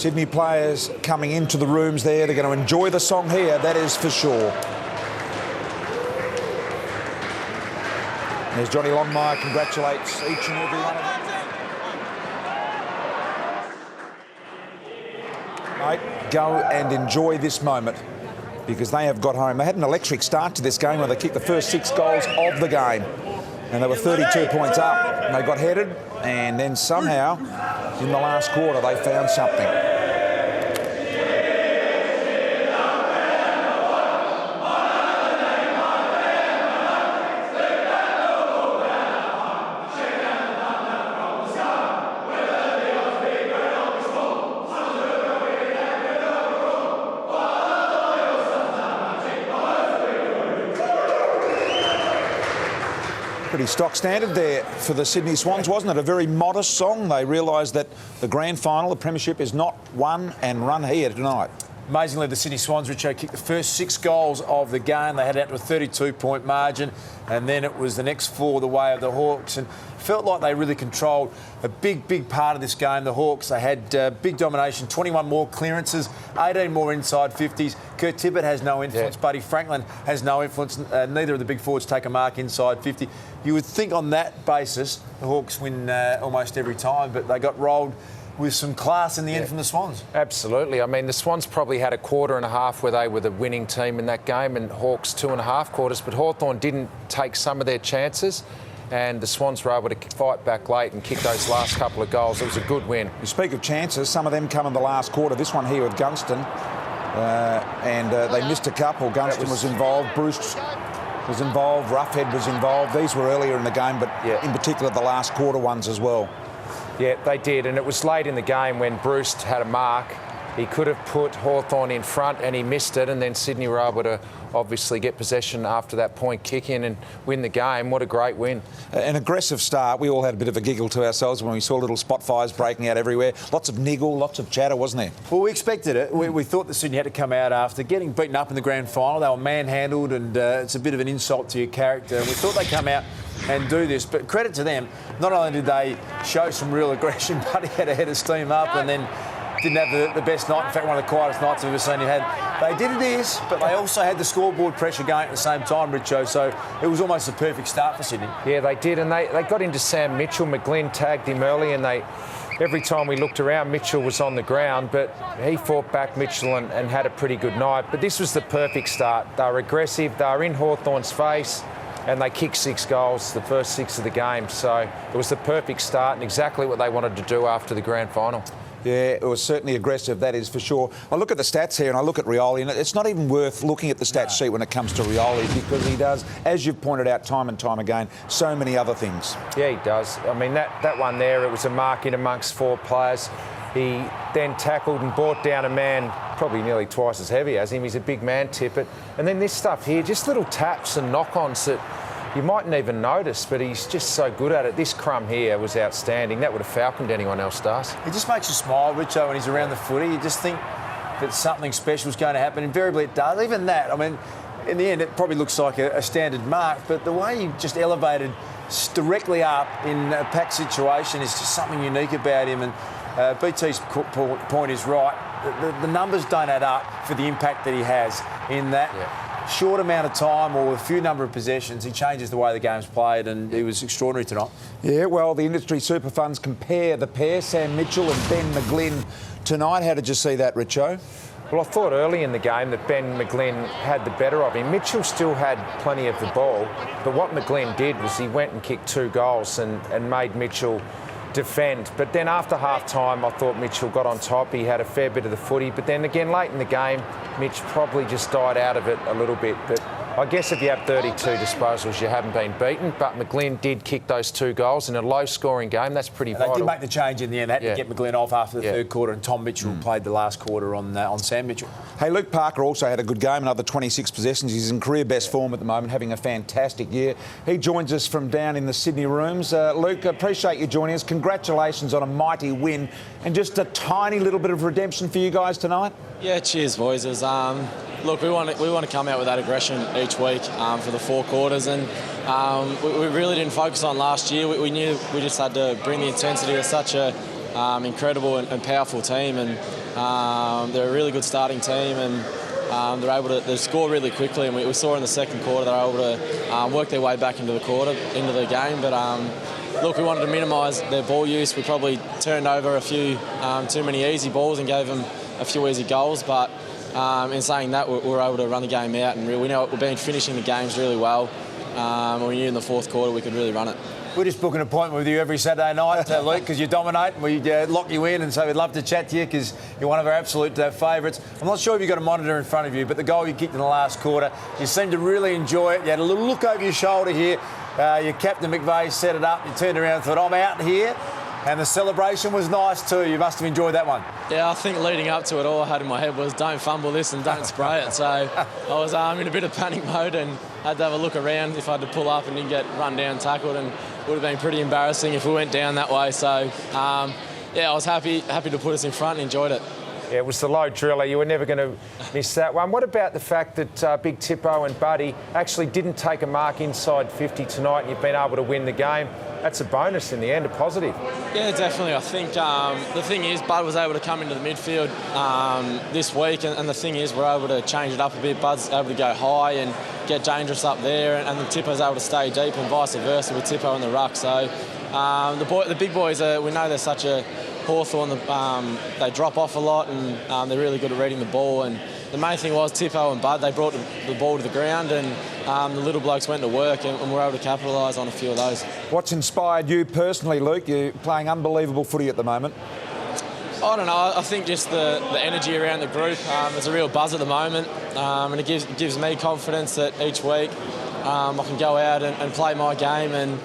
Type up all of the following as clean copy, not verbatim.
Sydney players coming into the rooms there. They're going to enjoy the song here, that is for sure. There's Johnny Longmire, congratulates each and every one of them. Mate, go and enjoy this moment because they have got home. They had an electric start to this game where they kicked the first 6 goals of the game. And they were 32 points up. And they got headed, and then somehow, in the last quarter, they found something. Pretty stock standard there for the Sydney Swans, wasn't it? A very modest song. They realised that the grand final, the premiership, is not won and run here tonight. Amazingly, the Sydney Swans, Richo, kicked the first 6 goals of the game. They had out to a 32-point margin, and then it was the next 4 the way of the Hawks, and felt like they really controlled a big part of this game. The Hawks, they had big domination, 21 more clearances, 18 more inside 50s. Kurt Tippett has no influence. Buddy Franklin has no influence. Neither of the big forwards take a mark inside 50. You would think on that basis the Hawks win almost every time, but they got rolled with some class in the end from the Swans. Absolutely. I mean, the Swans probably had a quarter and a half where they were the winning team in that game, and Hawks 2.5 quarters, but Hawthorn didn't take some of their chances, and the Swans were able to fight back late and kick those last couple of goals. It was a good win. You speak of chances, some of them come in the last quarter. This one here with Gunston, and they missed a couple. Gunston was involved, Bruce was involved, Roughhead was involved. These were earlier in the game, but in particular the last quarter ones as well. Yeah, they did, and it was late in the game when Bruce had a mark. He could have put Hawthorn in front and he missed it, and then Sydney were able to obviously get possession after that point kick in and win the game. What a great win. An aggressive start. We all had a bit of a giggle to ourselves when we saw little spot fires breaking out everywhere. Lots of niggle, lots of chatter, wasn't there? Well, we expected it. We thought that Sydney had to come out after getting beaten up in the grand final. They were manhandled, and it's a bit of an insult to your character. We thought they'd come out and do this, but credit to them, not only did they show some real aggression, but he had a head of steam up and then didn't have the best night. In fact, one of the quietest nights I've ever seen him had. They did this, but they also had the scoreboard pressure going at the same time, Richo, so it was almost a perfect start for Sydney. Yeah, they did, and they got into Sam Mitchell. McGlynn tagged him early, and every time we looked around, Mitchell was on the ground, but he fought back, Mitchell, and had a pretty good night. But this was the perfect start. They were aggressive, they were in Hawthorn's face, and they kicked 6 goals, the first 6 of the game. So it was the perfect start and exactly what they wanted to do after the grand final. Yeah, it was certainly aggressive, that is for sure. I look at the stats here and I look at Rioli, and it's not even worth looking at the stats sheet when it comes to Rioli, because he does, as you've pointed out time and time again, so many other things. Yeah, he does. I mean, that one there, it was a mark in amongst 4 players. He then tackled and brought down a man probably nearly twice as heavy as him. He's a big man, Tippett. And then this stuff here, just little taps and knock-ons that you mightn't even notice, but he's just so good at it. This crumb here was outstanding. That would have falconed anyone else, does. It just makes you smile, Richo, when he's around the footy. You just think that something special is going to happen. Invariably it does. Even that, I mean, in the end, it probably looks like a standard mark, but the way he just elevated directly up in a packed situation is just something unique about him. And BT's point is right. The numbers don't add up for the impact that he has in that short amount of time or a few number of possessions. He changes the way the game's played, and he was extraordinary tonight. Yeah, well, the industry super funds compare the pair, Sam Mitchell and Ben McGlynn, tonight. How did you see that, Richo? Well, I thought early in the game that Ben McGlynn had the better of him. Mitchell still had plenty of the ball, but what McGlynn did was he went and kicked 2 goals and made Mitchell defend. But then after half-time, I thought Mitchell got on top. He had a fair bit of the footy. But then again, late in the game, Mitch probably just died out of it a little bit. But I guess if you have 32 disposals, you haven't been beaten. But McGlynn did kick those 2 goals in a low-scoring game. That's pretty vital. They did make the change in the end. They had to get McGlynn off after the third quarter, and Tom Mitchell played the last quarter on Sam Mitchell. Hey, Luke Parker also had a good game, another 26 possessions. He's in career best form at the moment, having a fantastic year. He joins us from down in the Sydney rooms. Luke, appreciate you joining us. Congratulations on a mighty win, and just a tiny little bit of redemption for you guys tonight. Yeah, cheers, boys. It was, look, we want to come out with that aggression each week for the 4 quarters, and we really didn't focus on last year. We knew we just had to bring the intensity of such a incredible and powerful team, and they're a really good starting team, and they're able to score really quickly. And we saw in the second quarter they're able to work their way back into the game. But look, we wanted to minimise their ball use. We probably turned over a few too many easy balls and gave them a few easy goals. But in saying that, we were able to run the game out, and we know we've been finishing the games really well. We knew in the fourth quarter we could really run it. We just book an appointment with you every Saturday night, Luke, because you dominate and we lock you in, and so we'd love to chat to you because you're one of our absolute favourites. I'm not sure if you've got a monitor in front of you, but the goal you kicked in the last quarter, you seemed to really enjoy it. You had a little look over your shoulder here. Your captain McVeigh set it up. You turned around and thought, I'm out here. And the celebration was nice too. You must have enjoyed that one. Yeah, I think leading up to it, all I had in my head was don't fumble this and don't spray it. So I was in a bit of panic mode and had to have a look around if I had to pull up and didn't get run down, tackled, and it would have been pretty embarrassing if we went down that way. So, yeah, I was happy to put us in front and enjoyed it. Yeah, it was the low driller. You were never going to miss that one. What about the fact that Big Tippo and Buddy actually didn't take a mark inside 50 tonight and you've been able to win the game? That's a bonus in the end, a positive. Yeah, definitely. I think the thing is, Bud was able to come into the midfield this week, and the thing is, we're able to change it up a bit. Bud's able to go high and get dangerous up there, and the Tippo's able to stay deep, and vice versa with Tippo in the ruck. So the big boys, we know they're such a Hawthorn. They drop off a lot, and they're really good at reading the ball. And the main thing was Tippo and Bud, they brought the ball to the ground, and the little blokes went to work, and we're able to capitalise on a few of those. What's inspired you personally, Luke? You're playing unbelievable footy at the moment. I don't know. I think just the energy around the group. There's a real buzz at the moment, and it gives me confidence that each week I can go out and play my game, and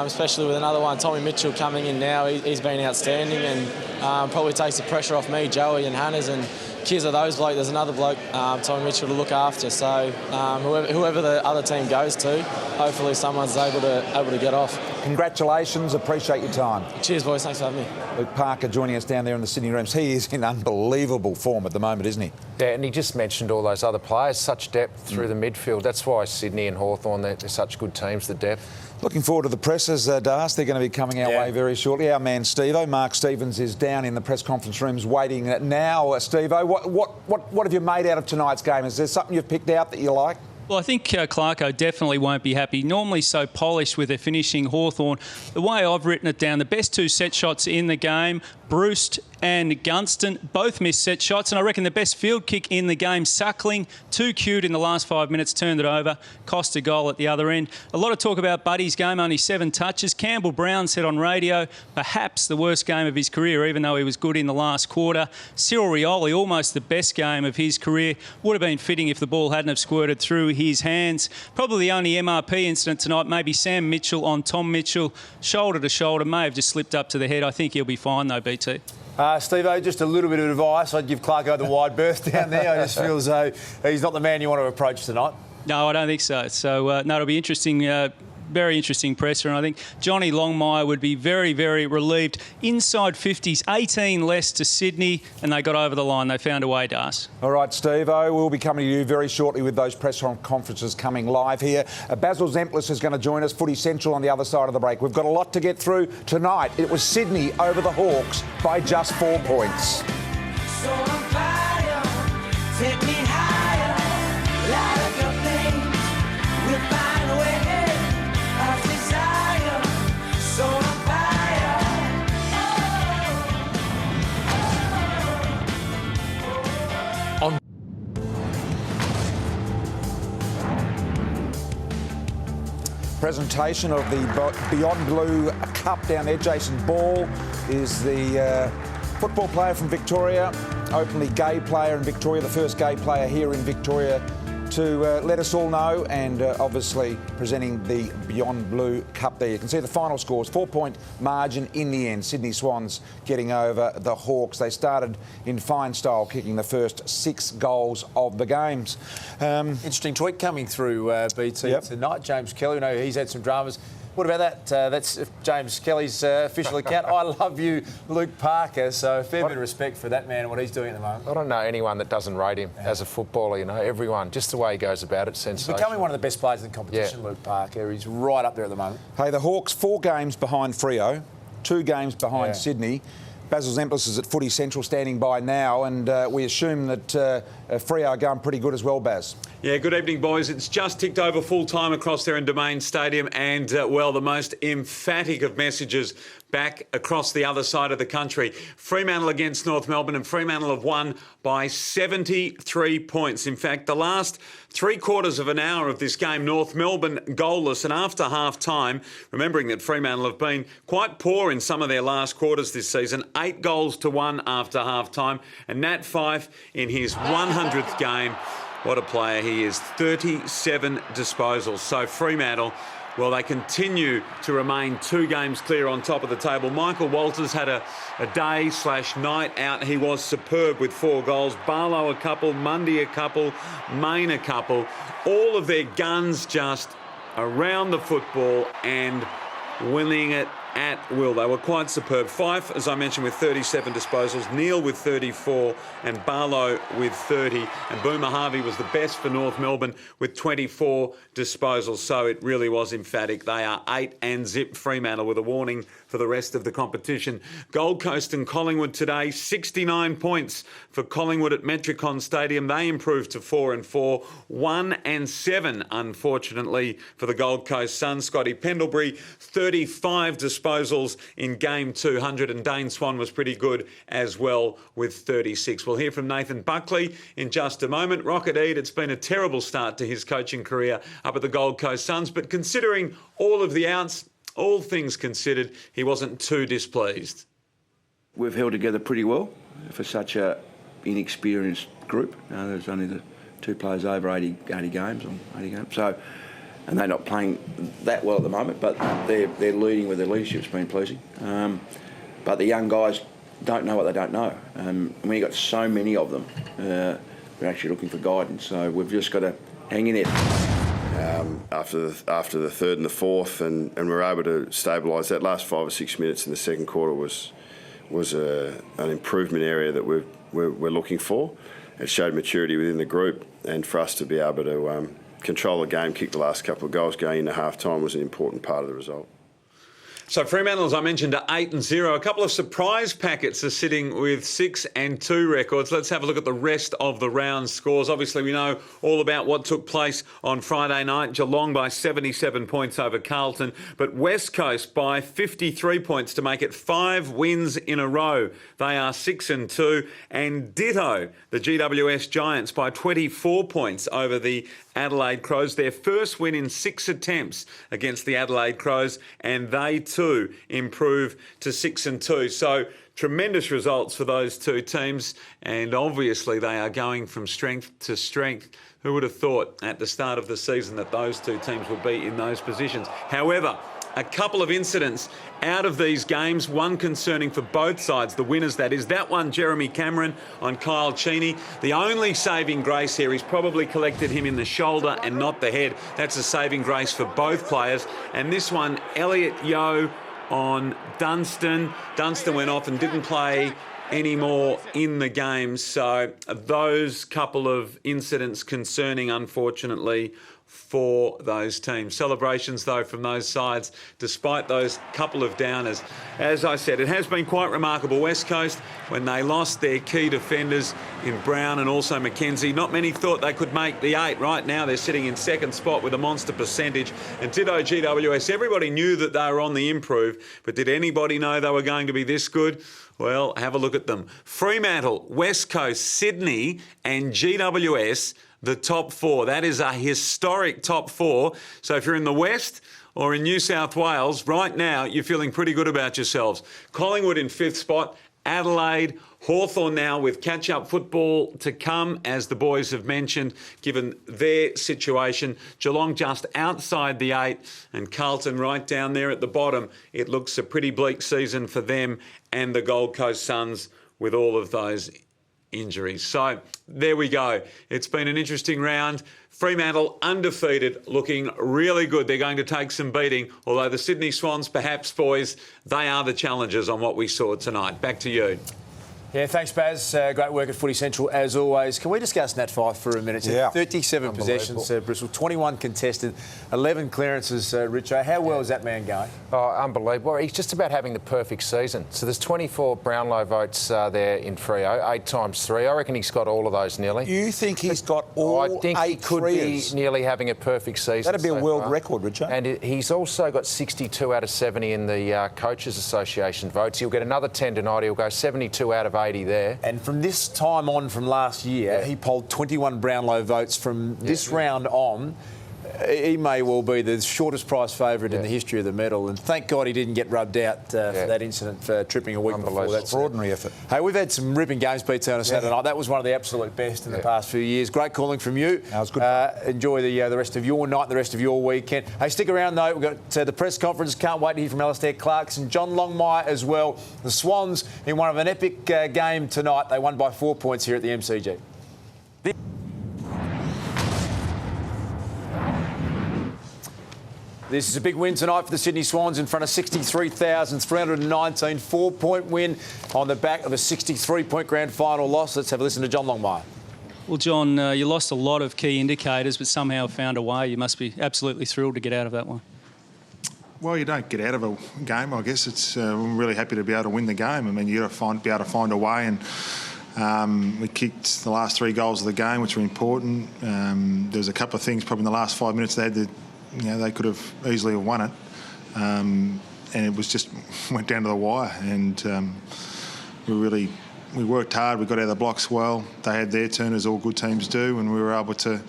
especially with another one, Tommy Mitchell coming in now. He's been outstanding, and probably takes the pressure off me, Joey and Hannah's, and kids of those blokes. There's another bloke, Tommy Mitchell, to look after. So whoever the other team goes to, hopefully someone's able to get off. Congratulations, appreciate your time. Cheers, boys. Thanks for having me. Luke Parker joining us down there in the Sydney rooms. He is in unbelievable form at the moment, isn't he? Yeah, and he just mentioned all those other players, such depth through the midfield. That's why Sydney and Hawthorn, they're such good teams, the depth. Looking forward to the presses, Das. They're going to be coming our way very shortly. Our man Steve-O, Mark Stevens, is down in the press conference rooms waiting now. Steve-O, what have you made out of tonight's game? Is there something you've picked out that you like? Well, I think Clarko definitely won't be happy. Normally so polished with their finishing, Hawthorn. The way I've written it down, the best two set shots in the game, Bruce and Gunston both missed set shots, and I reckon the best field kick in the game, Suckling, too cute in the last 5 minutes, turned it over, cost a goal at the other end. A lot of talk about Buddy's game, only 7 touches. Campbell Brown said on radio, perhaps the worst game of his career, even though he was good in the last quarter. Cyril Rioli, almost the best game of his career. Would have been fitting if the ball hadn't have squirted through his hands. Probably the only MRP incident tonight, maybe Sam Mitchell on Tom Mitchell, shoulder to shoulder, may have just slipped up to the head. I think he'll be fine though, BT. Steve-O, just a little bit of advice. I'd give Clarko the wide berth down there. I just feel as though he's not the man you want to approach tonight. No, I don't think so. So, no, it'll be interesting. Very interesting presser, and I think Johnny Longmire would be very, very relieved. Inside 50s, 18 less to Sydney, and they got over the line. They found a way, Das. All right, Steve-O, we'll be coming to you very shortly with those press conferences coming live here. Basil Zemplis is going to join us, Footy Central on the other side of the break. We've got a lot to get through tonight. It was Sydney over the Hawks by just 4 points. So on fire, take me higher, light up your flames, we'll find a way. Presentation of the Beyond Blue Cup down there. Jason Ball is the football player from Victoria, openly gay player in Victoria, the first gay player here in Victoria to let us all know, and obviously presenting the Beyond Blue Cup there. You can see the final scores, 4-point margin in the end. Sydney Swans getting over the Hawks. They started in fine style, kicking the first 6 goals of the games. Interesting tweet coming through BT tonight. James Kelly, we know he's had some dramas. What about that? That's James Kelly's official account. I love you, Luke Parker. So a fair bit of respect for that man and what he's doing at the moment. I don't know anyone that doesn't rate him as a footballer, you know, everyone. Just the way he goes about it, sensational. He's becoming one of the best players in the competition, Luke Parker. He's right up there at the moment. Hey, the Hawks 4 games behind Freo, 2 games behind Sydney. Basil Zemplis is at Footy Central standing by now, and we assume that Freo are going pretty good as well, Baz. Yeah, good evening, boys. It's just ticked over full time across there in Domain Stadium, and, well, the most emphatic of messages back across the other side of the country. Fremantle against North Melbourne, and Fremantle have won by 73 points. In fact, the last 3/4 of an hour of this game, North Melbourne goalless, and after half-time, remembering that Fremantle have been quite poor in some of their last quarters this season, 8 goals to 1 after half-time, and Nat Fyfe in his 100th game. What a player he is. 37 disposals. So Fremantle, well, they continue to remain 2 games clear on top of the table. Michael Walters had a day/night out. He was superb with 4 goals. Barlow a couple, Mundy a couple, Main a couple. All of their guns just around the football and winning it at will. They were quite superb. Fyfe, as I mentioned, with 37 disposals, Neil with 34 and Barlow with 30. And Boomer Harvey was the best for North Melbourne with 24 disposals. So it really was emphatic. They are 8 and zip. Fremantle with a warning for the rest of the competition. Gold Coast and Collingwood today, 69 points for Collingwood at Metricon Stadium. They improved to 4 and 4, 1 and 7, unfortunately, for the Gold Coast Suns. Scotty Pendlebury, 35 disposals in game 200, and Dane Swan was pretty good as well with 36. We'll hear from Nathan Buckley in just a moment. Rocket Eade, it's been a terrible start to his coaching career up at the Gold Coast Suns, but considering all of the outs, all things considered, he wasn't too displeased. We've held together pretty well for such a inexperienced group. There's only the 2 players over 80 games. So, and they're not playing that well at the moment, but they're leading with their leadership. It's been pleasing. But the young guys don't know what they don't know. And when you've got so many of them, we're actually looking for guidance. So we've just got to hang in there. After the third and the fourth, and we were able to stabilise that last 5 or 6 minutes in the second quarter was an improvement area that we're looking for. It showed maturity within the group, and for us to be able to control the game, kick the last couple of goals going into half-time was an important part of the result. So Fremantle, as I mentioned, are 8 and 0. A couple of surprise packets are sitting with 6 and 2 records. Let's have a look at the rest of the round scores. Obviously, we know all about what took place on Friday night. Geelong by 77 points over Carlton, but West Coast by 53 points to make it 5 wins in a row. They are 6 and 2. And ditto, the GWS Giants by 24 points over the Adelaide Crows. Their first win in 6 attempts against the Adelaide Crows, and they too improve to 6 and 2. So tremendous results for those 2 teams, and obviously they are going from strength to strength. Who would have thought at the start of the season that those 2 teams would be in those positions? However, a couple of incidents out of these games, one concerning for both sides, the winners that is. That one, Jeremy Cameron on Kyle Cheney. The only saving grace here, he's probably collected him in the shoulder and not the head. That's a saving grace for both players. And this one, Elliot Yeo on Dunstan. Dunstan went off and didn't play anymore in the game. So those couple of incidents concerning, unfortunately, for those teams. Celebrations, though, from those sides, despite those couple of downers. As I said, it has been quite remarkable. West Coast, when they lost their key defenders in Brown and also McKenzie, not many thought they could make the 8. Right now, they're sitting in second spot with a monster percentage. And ditto GWS, everybody knew that they were on the improve, but did anybody know they were going to be this good? Well, have a look at them. Fremantle, West Coast, Sydney and GWS, the top 4. That is a historic top 4. So if you're in the West or in New South Wales, right now you're feeling pretty good about yourselves. Collingwood in 5th spot, Adelaide, Hawthorn now with catch-up football to come, as the boys have mentioned, given their situation. Geelong just outside the 8 and Carlton right down there at the bottom. It looks a pretty bleak season for them and the Gold Coast Suns with all of those injuries. So there we go. It's been an interesting round. Fremantle undefeated, looking really good. They're going to take some beating, although the Sydney Swans, perhaps, boys, they are the challengers on what we saw tonight. Back to you. Yeah, thanks, Baz. Great work at Footy Central, as always. Can we discuss Nat Fyfe for a minute? Yeah. 37 possessions, Bristol, 21 contested, 11 clearances, Richo. How well is that man going? Oh, unbelievable. He's just about having the perfect season. So there's 24 Brownlow votes there in Freo, 8 times 3. I reckon he's got all of those nearly. You think he's got all I think 8 he could Freas? be nearly having a perfect season. That'd be a so world far. record, Richard. And he's also got 62 out of 70 in the Coaches Association votes. He'll get another 10 tonight. He'll go 72 out of 80 there. And from this time on from last year, he polled 21 Brownlow votes. From this round on, he may well be the shortest price favourite in the history of the medal. And thank God he didn't get rubbed out for that incident for tripping a week before. That's extraordinary effort. Hey, we've had some ripping games beats on a Saturday night. That was one of the absolute best in the past few years. Great calling from you. That was good. Enjoy the rest of your night, the rest of your weekend. Hey, stick around though. We've got the press conference. Can't wait to hear from Alistair Clarkson, John Longmire as well. The Swans in one of an epic game tonight. They won by 4 points here at the MCG. This is a big win tonight for the Sydney Swans in front of 63,319. 4-point win on the back of a 63-point grand final loss. Let's have a listen to John Longmire. Well, John, you lost a lot of key indicators, but somehow found a way. You must be absolutely thrilled to get out of that one. Well, you don't get out of a game, I guess. It's I'm really happy to be able to win the game. I mean, you got to be able to find a way, and we kicked the last 3 goals of the game, which were important. There was a couple of things probably in the last 5 minutes they had that, they could have easily have won it, and it was just went down to the wire. And we worked hard. We got out of the blocks well. They had their turn, as all good teams do, and we were able to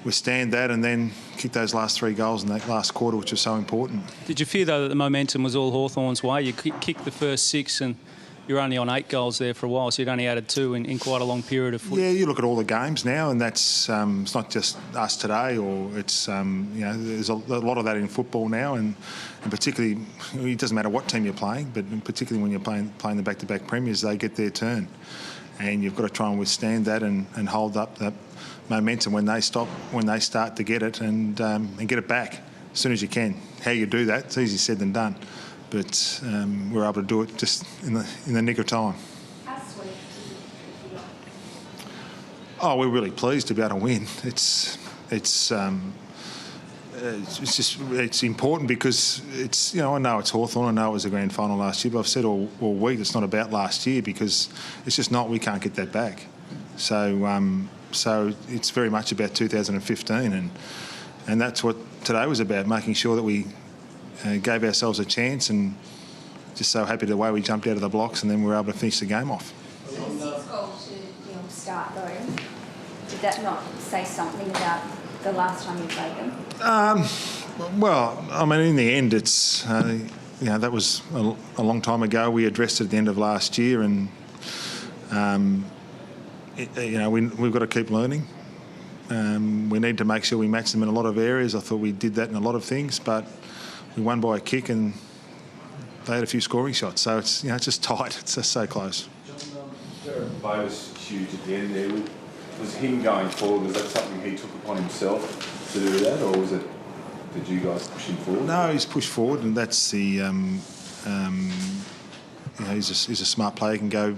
withstand that and then kick those last 3 goals in that last quarter, which was so important. Did you fear, though, that the momentum was all Hawthorn's way? You kicked the first 6 and you're only on 8 goals there for a while, so you'd only added 2 in quite a long period of footy. Yeah, you look at all the games now, and that's it's not just us today, or it's there's a lot of that in football now, and particularly it doesn't matter what team you're playing, but particularly when you're playing the back-to-back premiers, they get their turn, and you've got to try and withstand that and hold up that momentum when they start to get it, and get it back as soon as you can. How you do that? It's easier said than done. But we're able to do it just in the nick of time. How sweet do you feel? Oh, we're really pleased to be able to win. It's important because it's I know it's Hawthorn. I know it was a grand final last year, but I've said all week it's not about last year because it's just not. We can't get that back. So it's very much about 2015, and that's what today was about, making sure that we gave ourselves a chance, and just so happy the way we jumped out of the blocks and then we were able to finish the game off. 6 goals to start though. Did that not say something about the last time you played them? Well, I mean, in the end, it's that was a long time ago. We addressed it at the end of last year, and we've got to keep learning. We need to make sure we match them in a lot of areas. I thought we did that in a lot of things, but we won by a kick and they had a few scoring shots. So it's it's just tight. It's just so close. Derek Bay was huge at the end there. Was him going forward, was that something he took upon himself to do that, or was it, did you guys push him forward? No, he's pushed forward, and that's the he's a smart player. He can go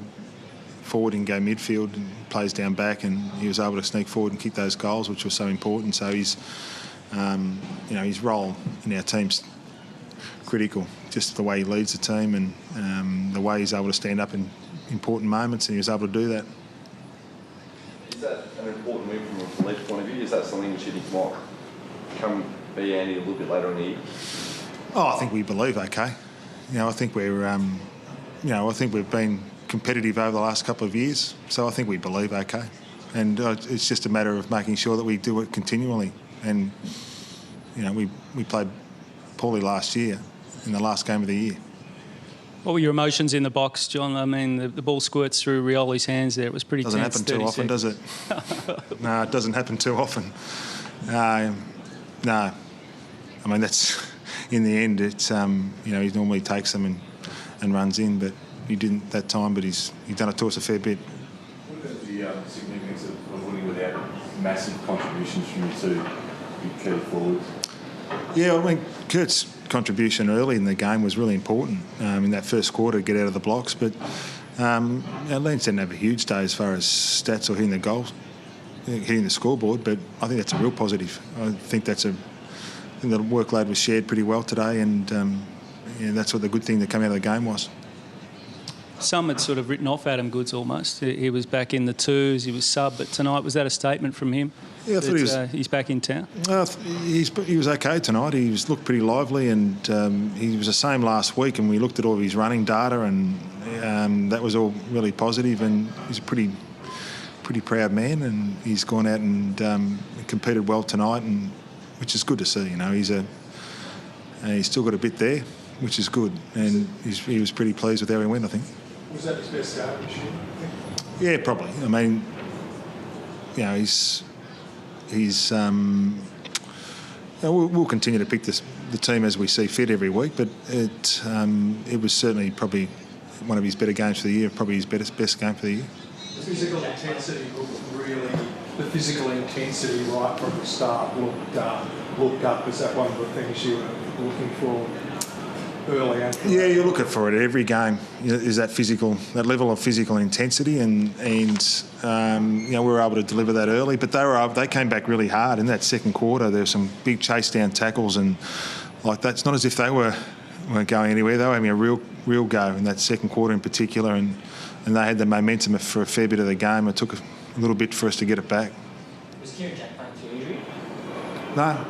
forward and go midfield and plays down back, and he was able to sneak forward and kick those goals, which was so important. So he's his role in our team's critical, just the way he leads the team and the way he's able to stand up in important moments, and he was able to do that. Is that an important move from a belief point of view? Is that something which you think might come be Andy a little bit later in the year? Oh, I think we believe okay. I think we're I think we've been competitive over the last couple of years, so I think we believe okay. And it's just a matter of making sure that we do it continually. And we played poorly last year in the last game of the year. What were your emotions in the box, John? I mean, the ball squirts through Rioli's hands there. It was pretty Doesn't tense. happen too often, does it? No, it doesn't happen too often. No. I mean, that's in the end. It's he normally takes them and runs in, but he didn't that time. But he's done it to us a fair bit. What about the significance of winning without massive contributions from your 2 big key forwards? Yeah, I mean, Kurt's contribution early in the game was really important in that first quarter to get out of the blocks. But Leeds didn't have a huge day as far as stats or hitting the goals, hitting the scoreboard, but I think that's a real positive. I think the workload was shared pretty well today, and that's what the good thing that came out of the game was. Some had sort of written off Adam Goodes almost. He was back in the twos, he was sub, but tonight, was that a statement from him? Yeah, I thought he's back in town. He was okay tonight. He looked pretty lively, and he was the same last week. And we looked at all of his running data, and that was all really positive. And he's a pretty proud man, and he's gone out and competed well tonight, and which is good to see. You know, he's still got a bit there, which is good, and he was pretty pleased with how he went, I think. Was that his best game this year? Yeah, probably. I mean, you know, we'll continue to pick the team as we see fit every week, but it was certainly probably one of his better games for the year, probably his best game for the year. The physical intensity right from the start looked up. Is that one of the things you were looking for early? Yeah, you're looking for it at every game. Is that level of physical intensity, and we were able to deliver that early. But they came back really hard in that second quarter. There were some big chase down tackles, and like that's not as if they weren't going anywhere. They were having a real go in that second quarter in particular, and they had the momentum for a fair bit of the game. It took a little bit for us to get it back. Was Kieran Jack playing to injury? No.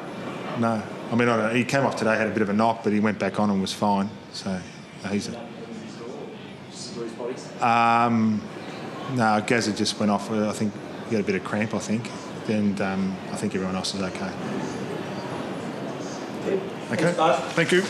I mean, he came off today, had a bit of a knock, but he went back on and was fine. So he's no, Gazza just went off. I think he had a bit of cramp, and I think everyone else is okay. Okay, thank you.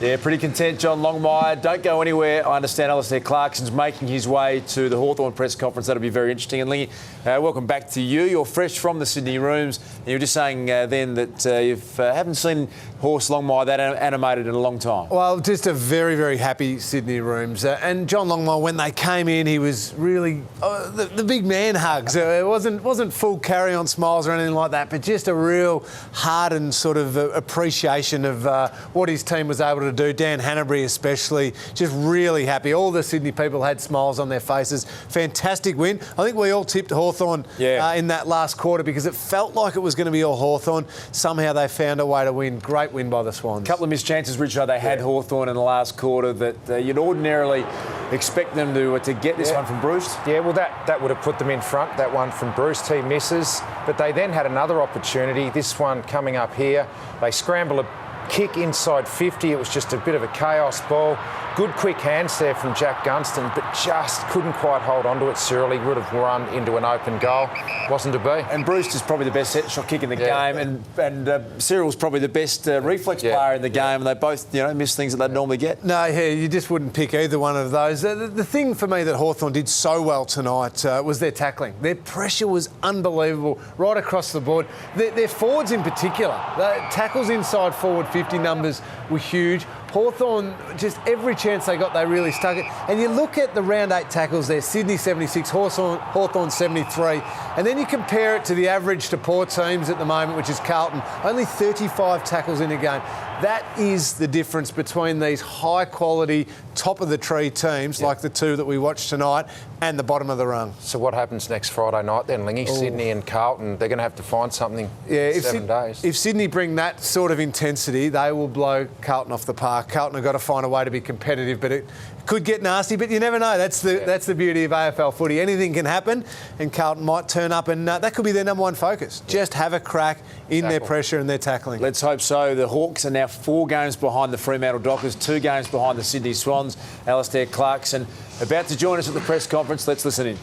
Yeah, pretty content, John Longmire. Don't go anywhere. I understand Alistair Clarkson's making his way to the Hawthorn press conference. That'll be very interesting. And Lingy, welcome back to you. You're fresh from the Sydney rooms. You were just saying then that you haven't seen Horse Longmire that animated in a long time. Well, just a very, very happy Sydney rooms. And John Longmire, when they came in, he was really the big man hugs. It wasn't full carry-on smiles or anything like that, but just a real hardened sort of appreciation of what his team was able to do. Dan Hanbury especially, just really happy. All the Sydney people had smiles on their faces. Fantastic win. I think we all tipped Hawthorn in that last quarter because it felt like it was going to be all Hawthorn. Somehow they found a way to win. Great win by the Swans. A couple of missed chances, Richard. They had Hawthorn in the last quarter that you'd ordinarily expect them to get this one from Bruce. Yeah, well, that would have put them in front, that one from Bruce. He misses. But they then had another opportunity, this one coming up here. They scramble a kick inside 50. It was just a bit of a chaos ball. Good quick hands there from Jack Gunston, but just couldn't quite hold on to it. Cyril would have run into an open goal. Wasn't to be. And Bruce is probably the best set shot kick in the game, and Cyril's probably the best reflex player in the game, and they both miss things that they'd normally get. No, you just wouldn't pick either one of those. The thing for me that Hawthorn did so well tonight was their tackling. Their pressure was unbelievable right across the board. Their forwards in particular, the tackles inside forward 50 numbers were huge. Hawthorn, just every chance they got, they really stuck it. And you look at the round 8 tackles there, Sydney 76, Hawthorn 73, and then you compare it to the average to poor teams at the moment, which is Carlton, only 35 tackles in a game. That is the difference between these high-quality, top-of-the-tree teams, like the two that we watched tonight, and the bottom of the rung. So what happens next Friday night then, Lingy? Sydney and Carlton, they're going to have to find something in 7 days. If Sydney bring that sort of intensity, they will blow Carlton off the park. Carlton have got to find a way to be competitive, but it could get nasty, but you never know. That's the beauty of AFL footy. Anything can happen, and Carlton might turn up, and that could be their number one focus. Just have a crack in their pressure and their tackling. Let's hope so. The Hawks are now 4 games behind the Fremantle Dockers, 2 games behind the Sydney Swans. Alistair Clarkson about to join us at the press conference. Let's listen in.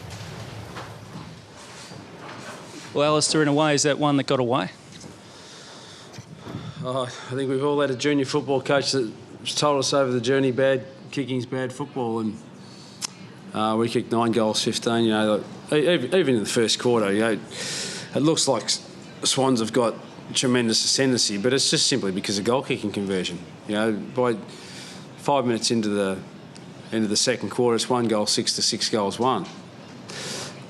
Well, Alistair, in a way, is that one that got away? I think we've all had a junior football coach that told us over the journey kicking's bad football, and we kicked 9 goals, 15. Even in the first quarter, it looks like Swans have got tremendous ascendancy, but it's just simply because of goal kicking conversion. By 5 minutes into the second quarter, it's 1 goal, 6 to 6 goals won.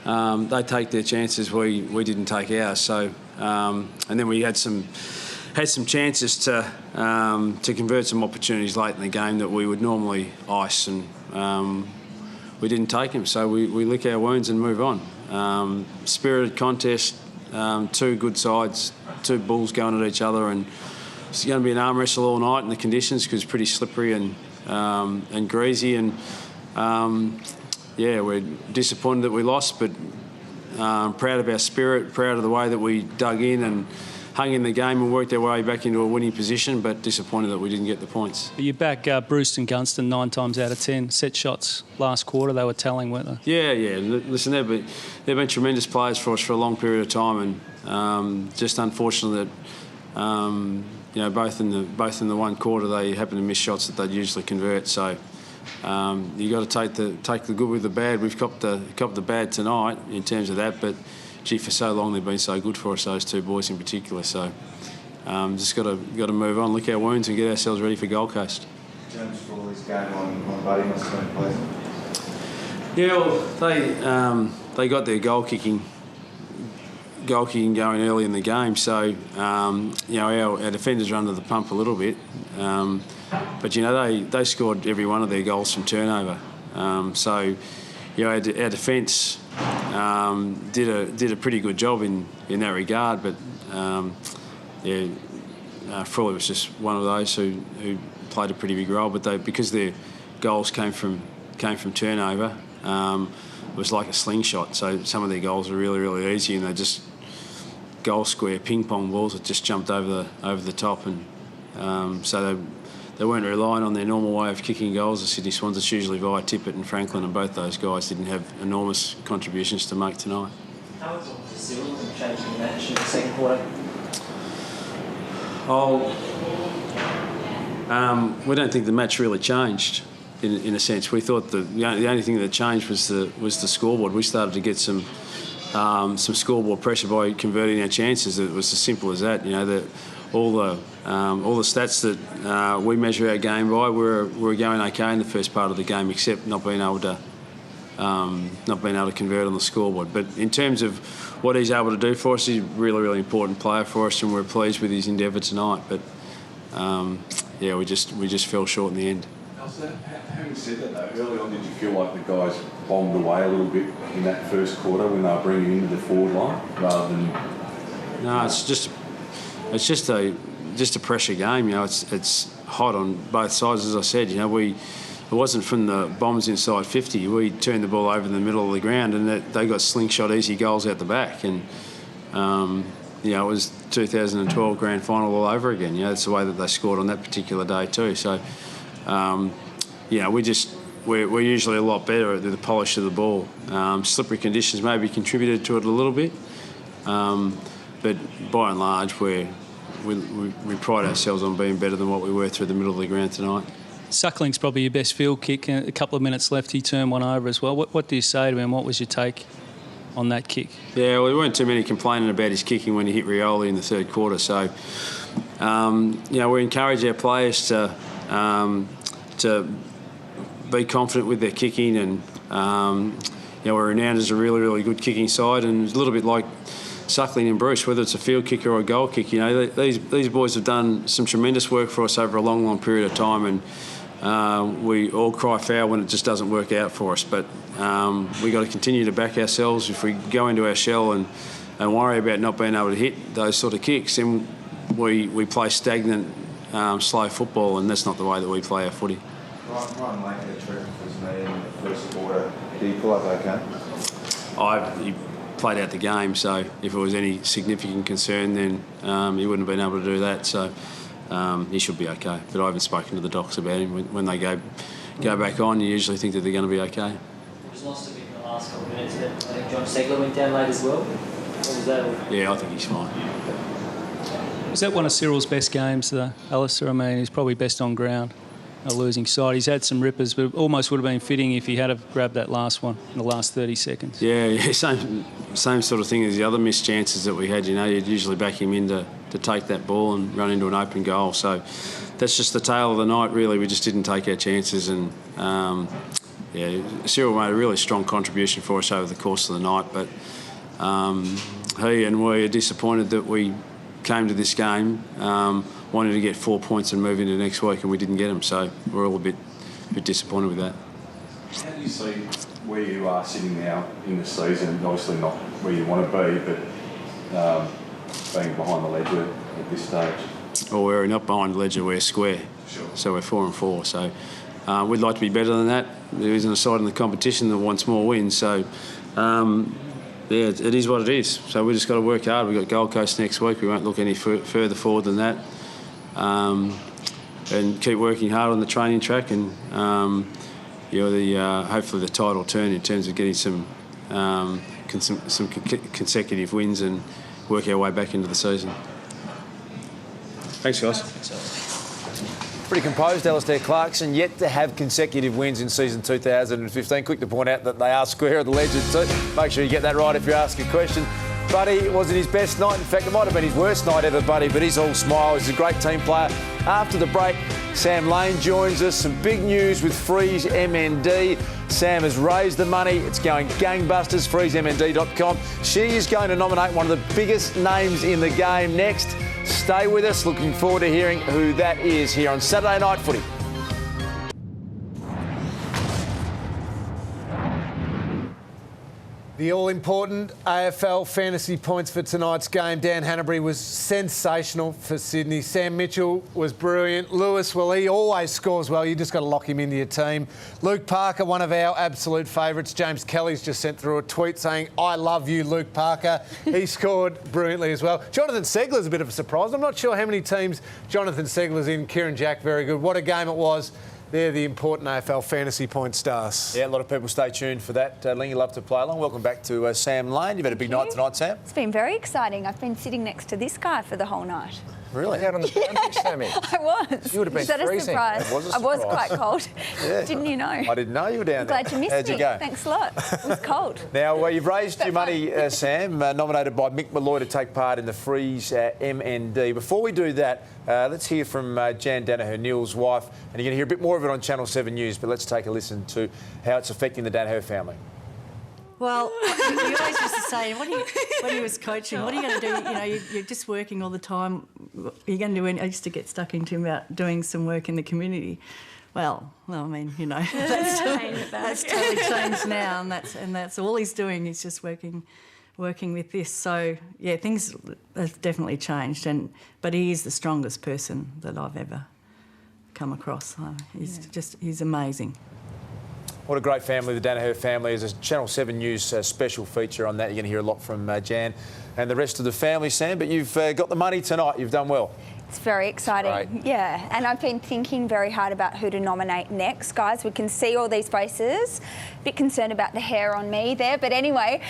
They take their chances, we didn't take ours. So, and then we had some had some chances to convert some opportunities late in the game that we would normally ice, and we didn't take them. So we lick our wounds and move on. Spirited contest, two good sides, two bulls going at each other, and it's going to be an arm wrestle all night in the conditions because it's pretty slippery and greasy, and we're disappointed that we lost, but proud of our spirit, proud of the way that we dug in and hung in the game and worked our way back into a winning position, but disappointed that we didn't get the points. You back Bruce and Gunston 9 times out of 10 set shots last quarter. They were telling, weren't they? Yeah. Listen, they've been tremendous players for us for a long period of time, and just unfortunate that both in the one quarter they happen to miss shots that they'd usually convert. So you got to take the good with the bad. We've copped the bad tonight in terms of that, but gee, for so long they've been so good for us, those two boys in particular. So just got to move on, lick our wounds, and get ourselves ready for Gold Coast. James, for all this game on Buddy must have been pleasant. Yeah, well, they got their goal kicking going early in the game, so our defenders are under the pump a little bit, but they scored every one of their goals from turnover. So our defence did a pretty good job in that regard, but Frawley was just one of those who played a pretty big role. But because their goals came from turnover, it was like a slingshot. So some of their goals were really, really easy, and they just goal square ping pong balls that just jumped over the top, and so they weren't relying on their normal way of kicking goals. The Sydney Swans, it's usually via Tippett and Franklin, and both those guys didn't have enormous contributions to make tonight. How was the Seals in changing the match in the second quarter? We don't think the match really changed. In a sense, we thought the only thing that changed was the scoreboard. We started to get some scoreboard pressure by converting our chances. It was as simple as that. All the stats that we measure our game by, we're going okay in the first part of the game, except not being able to convert on the scoreboard. But in terms of what he's able to do for us, he's a really, really important player for us, and we're pleased with his endeavour tonight. But we just fell short in the end. Having said that, though, early on, did you feel like the guys bombed away a little bit in that first quarter when they were bringing into the forward line rather than? No, it's just a pressure game. It's hot on both sides. As I said, it wasn't from the bombs inside 50. We turned the ball over in the middle of the ground, and they got slingshot easy goals out the back. And it was 2012 grand final all over again. It's the way that they scored on that particular day too. So. We're usually a lot better at the polish of the ball. Slippery conditions maybe contributed to it a little bit, but by and large we pride ourselves on being better than what we were through the middle of the ground tonight. Suckling's probably your best field kick. A couple of minutes left, he turned one over as well. What do you say to him? What was your take on that kick? Yeah, well, there weren't too many complaining about his kicking when he hit Rioli in the third quarter. So, we encourage our players to be confident with their kicking, and we're renowned as a really, really good kicking side, and it's a little bit like Suckling and Bruce, whether it's a field kick or a goal kick. These boys have done some tremendous work for us over a long, long period of time, and we all cry foul when it just doesn't work out for us. But we got to continue to back ourselves. If we go into our shell and worry about not being able to hit those sort of kicks, then we play stagnant, slow football, and that's not the way that we play our footy. Ryan Lake had a terrific first knee in the first quarter. Did he pull up okay? He played out the game, so if it was any significant concern, then he wouldn't have been able to do that. So he should be okay. But I haven't spoken to the docs about him. When they go back on, you usually think that they're going to be okay. He was lost a bit in the last couple of minutes, but I think John Segler went down late as well. What was that? Yeah, I think he's fine. Was that one of Cyril's best games, though, Alistair? I mean, he's probably best on ground. A losing side. He's had some rippers, but almost would have been fitting if he had have grabbed that last one in the last 30 seconds. Yeah, same sort of thing as the other missed chances that we had. You'd usually back him in to take that ball and run into an open goal. So that's just the tale of the night, really. We just didn't take our chances, and Cyril made a really strong contribution for us over the course of the night, but he and we are disappointed that we came to this game wanting to get 4 points and move into next week, and we didn't get them. So we're all a bit disappointed with that. How do you see where you are sitting now in the season? Obviously not where you want to be, but being behind the ledger at this stage. Well, we're not behind the ledger, we're square. Sure. So we're 4-4. So we'd like to be better than that. There isn't a side in the competition that wants more wins. So, yeah, it is what it is. So we just got to work hard. We've got Gold Coast next week. We won't look any further forward than that. And keep working hard on the training track, and hopefully the tide will turn in terms of getting some consecutive wins and work our way back into the season. Thanks, guys. Pretty composed, Alistair Clarkson, yet to have consecutive wins in season 2015. Quick to point out that they are square of the ledger too. Make sure you get that right if you ask a question. Buddy wasn't his best night. In fact, it might have been his worst night ever, Buddy, but he's all smile. He's a great team player. After the break, Sam Lane joins us. Some big news with Freeze MND. Sam has raised the money. It's going gangbusters, freezemnd.com. She is going to nominate one of the biggest names in the game next. Stay with us. Looking forward to hearing who that is here on Saturday Night Footy. The all-important AFL fantasy points for tonight's game. Dan Hanbury was sensational for Sydney. Sam Mitchell was brilliant. Lewis, well, he always scores well. You just got to lock him into your team. Luke Parker, one of our absolute favourites. James Kelly's just sent through a tweet saying, "I love you, Luke Parker." He scored brilliantly as well. Jonathan Segler's a bit of a surprise. I'm not sure how many teams Jonathan Segler's in. Kieran Jack, very good. What a game it was. They're the important AFL fantasy point stars. Yeah, a lot of people stay tuned for that. Ling, you love to play along. Welcome back to Sam Lane. You've had a big night tonight, Sam. It's been very exciting. I've been sitting next to this guy for the whole night. Really? Out on the boundary, Sammy. I was. You would have been Is that freezing. a surprise? It was a I was surprise. quite cold. Yeah. Didn't you know? I didn't know you were down there. Glad you missed How'd me. you go? Thanks a lot. It was cold. Now, you've raised your money, Sam, nominated by Mick Malloy to take part in the Freeze MND. Before we do that, let's hear from Jan Danaher, Neil's wife, and you're going to hear a bit more of it on Channel 7 News, but let's take a listen to how it's affecting the Danaher family. Well, you always used to say, when he was coaching, what are you going to do? You know, you're just working all the time. You're going to do. I used to get stuck into him about doing some work in the community. Well, I mean, you know, that's totally changed now, and that's all he's doing. He's just working with this. So yeah, things have definitely changed. But he is the strongest person that I've ever come across. He's amazing. What a great family, the Danaher family. There's a Channel 7 News special feature on that. You're going to hear a lot from Jan and the rest of the family, Sam. But you've got the money tonight. You've done well. It's very exciting. Right. Yeah, and I've been thinking very hard about who to nominate next, guys. We can see all these faces. A bit concerned about the hair on me there, but anyway,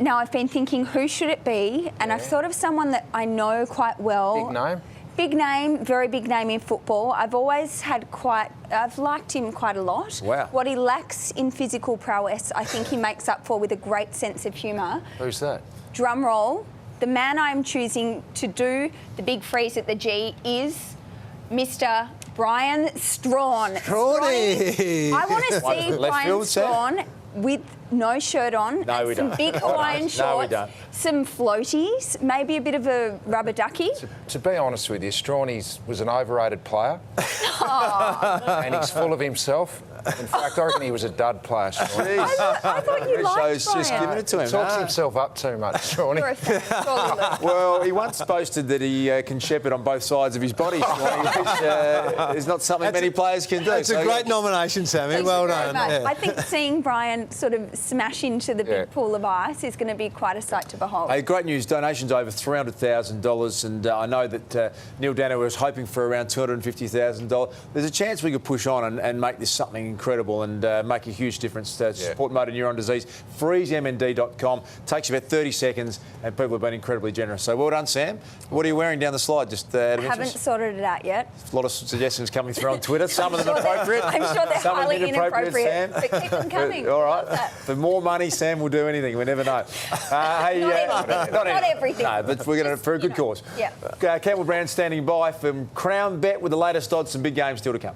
now I've been thinking who should it be, and I've thought of someone that I know quite well. Big name? Big name, very big name in football. I've liked him quite a lot. Wow. What he lacks in physical prowess, I think he makes up for with a great sense of humour. Who's that? Drum roll. The man I'm choosing to do the big freeze at the G is Mr. Brian Strawn. Strawny. I want to see Brian Strawn with no shirt on, No, we some don't. big Hawaiian shorts, No, we don't. some floaties, maybe a bit of a rubber ducky. To be honest with you, Strawny was an overrated player. And he's full of himself. In fact, I reckon he was a dud player, Strawny. I thought you liked Show's just Brian. giving it to him. He talks himself up too much, Strawny. You're a fan. Surely, Luke. Well, he once boasted that he can shepherd on both sides of his body, which is not something many players can do. That's a great nomination, Sammy. Thanks Well very done. much. Yeah. I think seeing Brian sort of smash into the big pool of ice is going to be quite a sight to behold. Hey, great news. Donations over $300,000, and I know that Neil Danaher was hoping for around $250,000. There's a chance we could push on and make this something incredible and make a huge difference to support motor neuron disease. FreezeMND.com. Takes you about 30 seconds, and people have been incredibly generous. So well done, Sam. What are you wearing down the slide? Just I haven't sorted it out yet. A lot of suggestions coming through on Twitter. Some of them appropriate. I'm sure they're Some highly inappropriate, Sam. but keep them coming. All right. For more money, Sam will do anything. We never know. Hey, Not everything. No, but we're going to for a good cause. Yeah. Campbell Brown standing by from Crown Bet with the latest odds. Some big games still to come.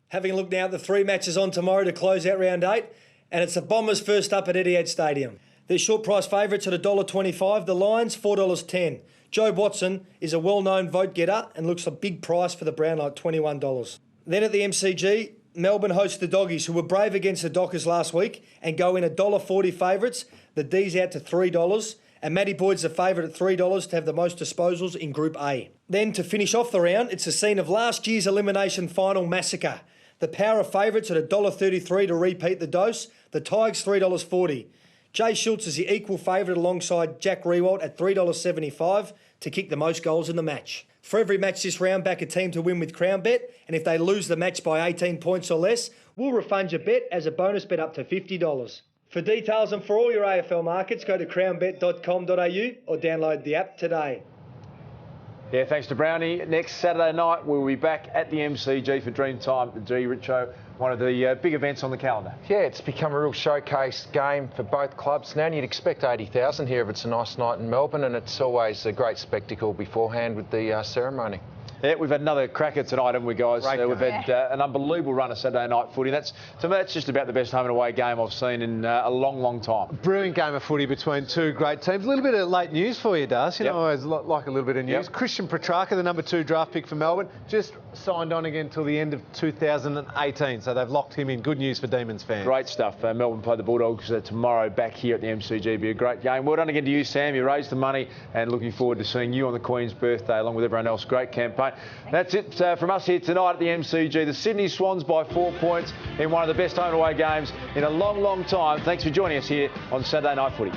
Having a look now at the three matches on tomorrow to close out round 8, and it's the Bombers first up at Etihad Stadium. They're short price favourites at $1.25. The Lions $4.10. Joe Watson is a well-known vote-getter and looks a big price for the Brownlow at $21. Then at the MCG, Melbourne host the Doggies, who were brave against the Dockers last week and go in $1.40 favourites. The D's out to $3. And Matty Boyd's the favourite at $3 to have the most disposals in Group A. Then to finish off the round, it's the scene of last year's elimination final massacre. The Power of favourites at $1.33 to repeat the dose. The Tigers $3.40. Jay Schultz is the equal favourite alongside Jack Riewoldt at $3.75 to kick the most goals in the match. For every match this round, back a team to win with CrownBet, and if they lose the match by 18 points or less, we'll refund your bet as a bonus bet up to $50. For details and for all your AFL markets, go to crownbet.com.au or download the app today. Yeah, thanks to Brownie. Next Saturday night, we'll be back at the MCG for Dreamtime at the G, Richo, one of the big events on the calendar. Yeah, it's become a real showcase game for both clubs now, and you'd expect 80,000 here if it's a nice night in Melbourne, and it's always a great spectacle beforehand with the ceremony. Yeah, we've had another cracker tonight, haven't we, guys? We've had an unbelievable run of Saturday night footy. To me, that's just about the best home and away game I've seen in a long, long time. Brilliant game of footy between two great teams. A little bit of late news for you, Das. You know, I always like a little bit of news. Christian Petrarca, the number 2 draft pick for Melbourne, just signed on again until the end of 2018. So they've locked him in. Good news for Demons fans. Great stuff. Melbourne play the Bulldogs tomorrow back here at the MCG. It'll be a great game. Well done again to you, Sam. You raised the money, and looking forward to seeing you on the Queen's birthday along with everyone else. Great campaign. That's it from us here tonight at the MCG. The Sydney Swans by 4 points in one of the best home and away games in a long, long time. Thanks for joining us here on Saturday Night Footy.